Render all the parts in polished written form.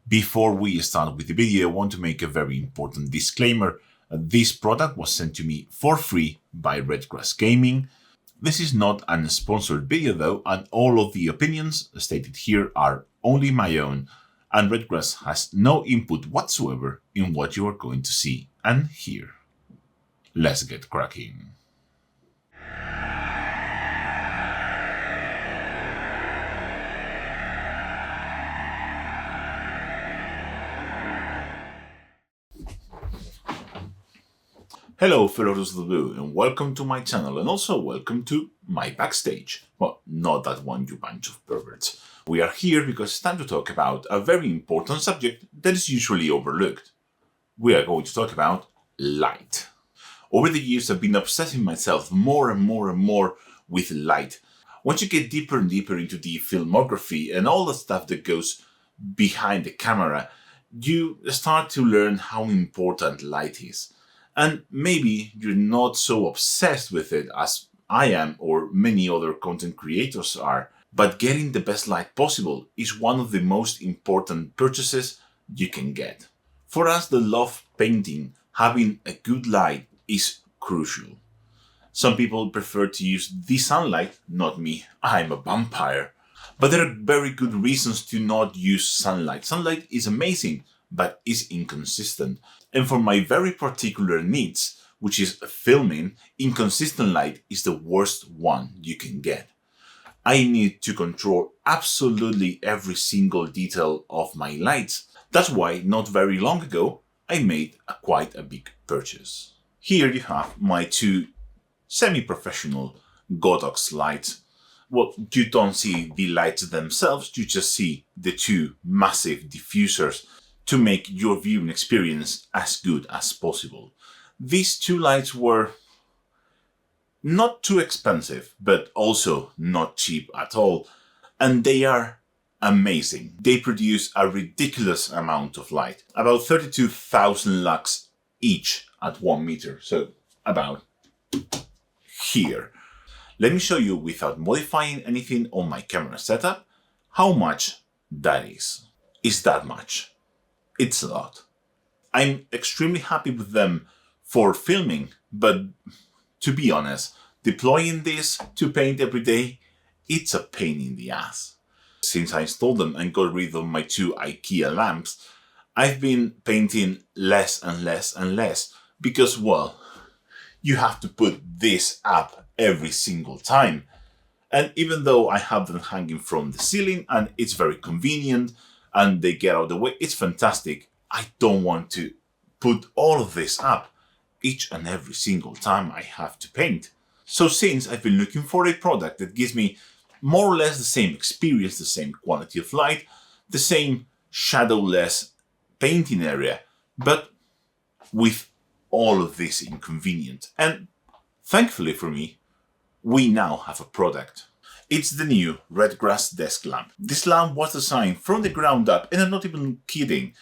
Before we start with the video, I want to make a very important disclaimer. This product was sent to me for free by Redgrass Gaming. This is not a sponsored video though, and all of the opinions stated here are only my own, and Redgrass has no input whatsoever in what you are going to see and hear. Let's get cracking. Hello fellows of the blue, and welcome to my channel, and also welcome to my backstage. Well, not that one, you bunch of perverts. We are here because it's time to talk about a very important subject that is usually overlooked. We are going to talk about light. Over the years I've been obsessing myself more and more with light. Once you get deeper and deeper into the filmography and all the stuff that goes behind the camera, you start to learn how important light is. And maybe you're not so obsessed with it as I am or many other content creators are, but getting the best light possible is one of the most important purchases you can get. For us that love painting, having a good light is crucial. Some people prefer to use the sunlight, not me, I'm a vampire. But there are very good reasons to not use sunlight. Sunlight is amazing, but is inconsistent. And for my very particular needs, which is filming, inconsistent light is the worst one you can get. I need to control absolutely every single detail of my lights. That's why not very long ago, I made quite a big purchase. Here you have my two semi-professional Godox lights. Well, you don't see the lights themselves, you just see the two massive diffusers to make your viewing experience as good as possible. These two lights were not too expensive, but also not cheap at all, and they are amazing. They produce a ridiculous amount of light, about 32,000 lux each at 1 meter, so about here. Let me show you, without modifying anything on my camera setup, how much that is. Is that much? It's a lot. I'm extremely happy with them for filming, but to be honest, deploying this to paint every day, it's a pain in the ass. Since I installed them and got rid of my two IKEA lamps, I've been painting less and less because, well, you have to put this up every single time. And even though I have them hanging from the ceiling and it's very convenient, and they get out of the way, it's fantastic. I don't want to put all of this up each and every single time I have to paint. So since I've been looking for a product that gives me more or less the same experience, the same quality of light, the same shadowless painting area, but with all of this inconvenient. And thankfully for me, we now have a product. It's the new Redgrass desk lamp. This lamp was designed from the ground up, and I'm not even kidding.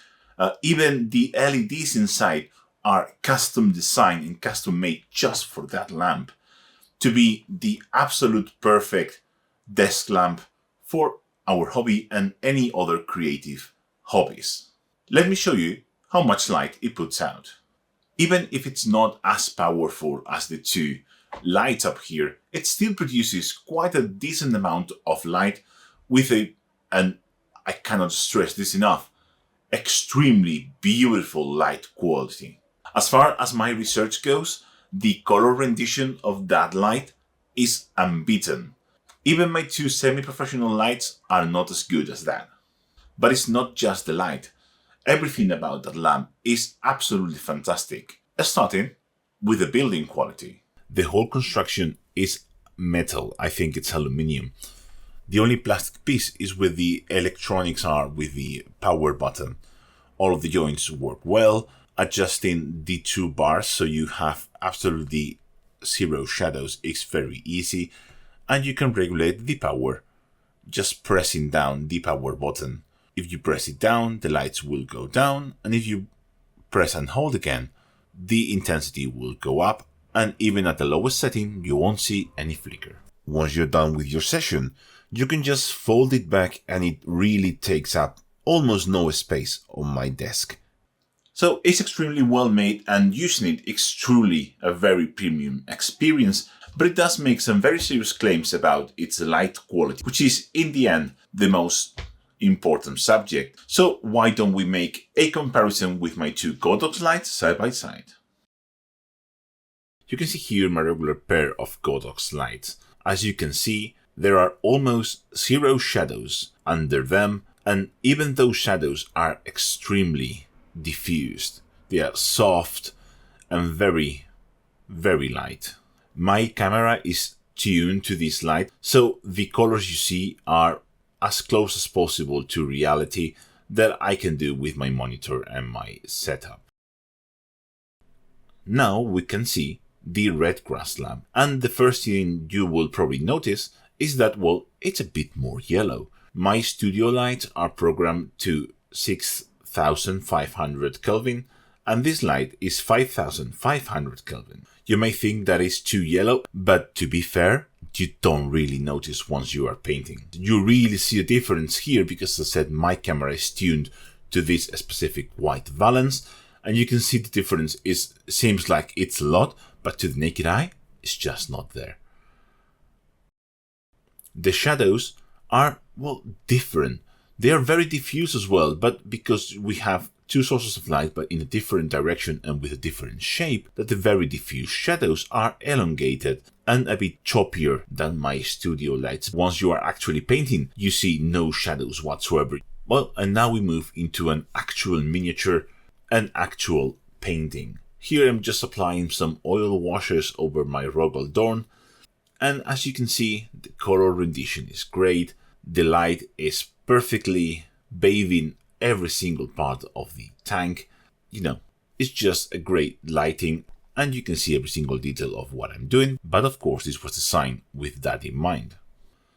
Even the LEDs inside are custom designed and custom made just for that lamp to be the absolute perfect desk lamp for our hobby and any other creative hobbies. Let me show you how much light it puts out. Even if it's not as powerful as the two lights up here, it still produces quite a decent amount of light with and I cannot stress this enough, extremely beautiful light quality. As far as my research goes, the color rendition of that light is unbeaten. Even my two semi-professional lights are not as good as that. But it's not just the light. Everything about that lamp is absolutely fantastic, starting with the building quality. The whole construction is metal. I think it's aluminium. The only plastic piece is where the electronics are with the power button. All of the joints work well, adjusting the two bars so you have absolutely zero shadows is very easy, and you can regulate the power just pressing down the power button. If you press it down, the lights will go down, and if you press and hold again, the intensity will go up, and even at the lowest setting, you won't see any flicker. Once you're done with your session, you can just fold it back and it really takes up almost no space on my desk. So it's extremely well made, and using it is truly a very premium experience, but it does make some very serious claims about its light quality, which is in the end the most important subject. So why don't we make a comparison with my two Godox lights side by side? You can see here my regular pair of Godox lights. As you can see, there are almost zero shadows under them, and even those shadows are extremely diffused. They are soft and very, very light. My camera is tuned to this light, so the colors you see are as close as possible to reality that I can do with my monitor and my setup. Now we can see the Redgrass lamp, and the first thing you will probably notice is that, well, it's a bit more yellow. My studio lights are programmed to 6500 Kelvin, and this light is 5500 Kelvin. You may think that is too yellow, but to be fair, you don't really notice once you are painting. You really see a difference here because, as I said, my camera is tuned to this specific white valence, and you can see the difference seems like it's a lot, but to the naked eye, it's just not there. The shadows are, well, different. They are very diffuse as well, but because we have two sources of light but in a different direction and with a different shape, that the very diffuse shadows are elongated and a bit choppier than my studio lights. Once you are actually painting, you see no shadows whatsoever. Well, and now we move into an actual miniature, an actual painting. Here I'm just applying some oil washes over my Rogel Dorn, and as you can see, the color rendition is great. The light is perfectly bathing every single part of the tank. You know, it's just a great lighting, and you can see every single detail of what I'm doing, but of course this was designed with that in mind.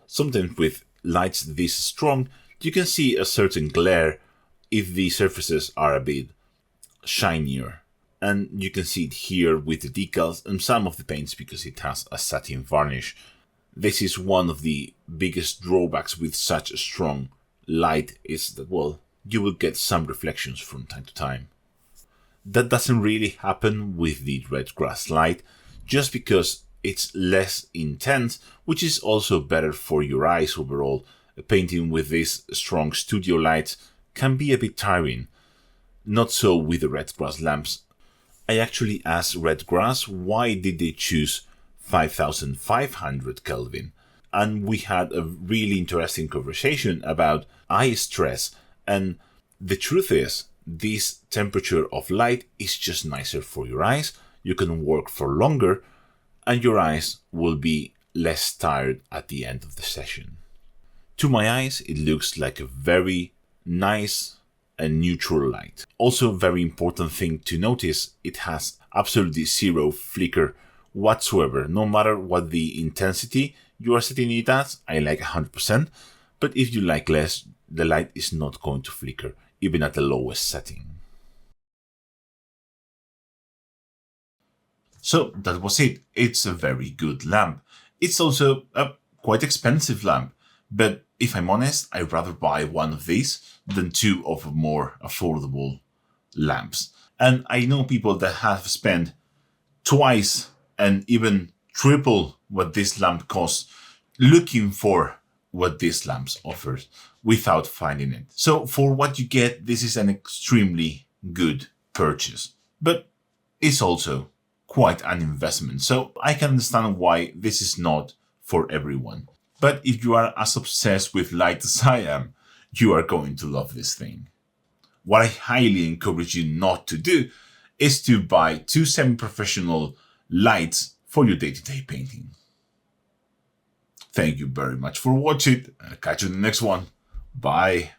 Sometimes with lights this strong, you can see a certain glare if the surfaces are a bit shinier. And you can see it here with the decals and some of the paints because it has a satin varnish. This is one of the biggest drawbacks with such a strong light, is that, well, you will get some reflections from time to time. That doesn't really happen with the Redgrass light, just because it's less intense, which is also better for your eyes overall. Painting with this strong studio light can be a bit tiring. Not so with the Redgrass lamps. I actually asked Redgrass why did they choose 5500 Kelvin, and we had a really interesting conversation about eye stress, and the truth is, this temperature of light is just nicer for your eyes. You can work for longer, and your eyes will be less tired at the end of the session. To my eyes, it looks like a very nice and neutral light. Also, a very important thing to notice, it has absolutely zero flicker whatsoever. No matter what the intensity you are setting it as, I like 100%, but if you like less, the light is not going to flicker, even at the lowest setting. So that was it. It's a very good lamp. It's also a quite expensive lamp, but if I'm honest, I'd rather buy one of these than two of more affordable lamps. And I know people that have spent twice and even triple what this lamp costs looking for what this lamp offers without finding it. So for what you get, this is an extremely good purchase, but it's also quite an investment. So I can understand why this is not for everyone. But if you are as obsessed with light as I am, you are going to love this thing. What I highly encourage you not to do is to buy two semi-professional lights for your day-to-day painting. Thank you very much for watching, and I'll catch you in the next one. Bye.